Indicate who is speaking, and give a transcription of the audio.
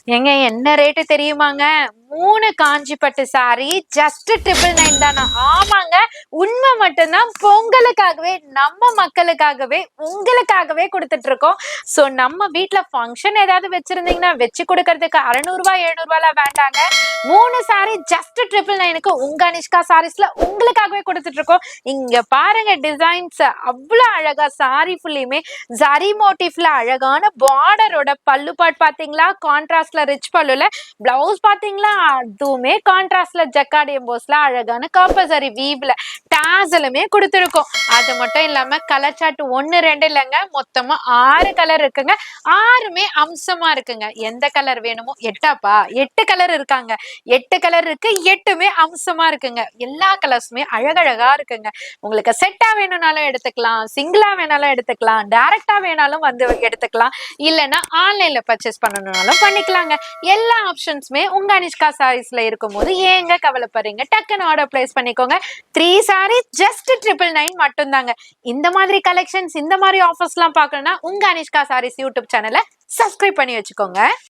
Speaker 1: ஏங்க என்ன ரேட்டு தெரியுமாங்க? 3 காஞ்சிபட்டு சாரி ஜஸ்ட் 999 தானா? ஆமாங்க. உண்மை மட்டும்தான். பொங்கலுக்காகவே, நம்ம மக்களுக்காகவே, உங்களுக்காகவே குடுத்துட்டு இருக்கோம். சோ நம்ம வீட்ல ஃபங்க்ஷன் ஏதாவது வச்சிருந்தீங்கன்னா, வச்சு குடுக்கறதுக்கு ரூ. 600 ரூ. 700 வேண்டாங்க. 3 சாரி ஜஸ்ட் 999க்கு உங்க அனிஷ்கா சாரீஸ்ல உங்களுக்காகவே குடுத்துட்டு இருக்கோம். இங்க பாருங்க டிசைன்ஸ் அவ்வளவு அழகா சாரி ஃபுல்லுமே ஜரி மோட்டிஃப்ல அழகான பார்டரோட பல்லு பார்ட் பாத்தீங்களா? கான்ட்ராஸ்ட்ல ரிச் பல்லுல பிளவுஸ் பாத்தீங்களா? அதுவுமே கான்ட்ராஸ்ட்ல ஜக்கார்ட் எம்போஸ்ல அழகான காப்பர் ஜரி வீவ்ல டாசலுமே கொடுத்துருக்கோம். அது மட்டும் இல்லாம கலர் சார்ட் 1 2 இல்லைங்க, மொத்தமா 6 கலர் இருக்குங்க. 6மே அம்சமா இருக்குங்க. எந்த கலர் வேணுமோ 8ஆப்பா 8 கலர் இருக்காங்க. 8 கலர் இருக்கு, 8மே அம்சமா இருக்குங்க. எல்லா கலர்ஸுமே அழகழகா இருக்குங்க. உங்களுக்கு செட்டா வேணும்னாலும் எடுத்துக்கலாம், சிங்கிளா வேணாலும் எடுத்துக்கலாம், டைரக்டா வேணாலும் வந்து எடுத்துக்கலாம், இல்லைன்னா ஆன்லைன்ல பர்ச்சேஸ் பண்ணணும்னாலும் பண்ணிக்கலாங்க. எல்லா ஆப்ஷன்ஸுமே உங்க அனிஷ்கா சாரீஸ்ல இருக்கும்போது ஏங்க கவலைப்படுறீங்க? டக்குன்னு ஆர்டர் பிளேஸ் பண்ணிக்கோங்க. 3 சாரி ஜஸ்ட் 999 மட்டும்தாங்க. இந்த மாதிரி கலெக்ஷன்ஸ், இந்த மாதிரி ஆஃபர்ஸ்லாம் பார்க்கணும்னா உங்க அனிஷ்கா சாரீஸ் யூடியூப் சேனலை சப்ஸ்கிரைப் பண்ணி வச்சுக்கோங்க.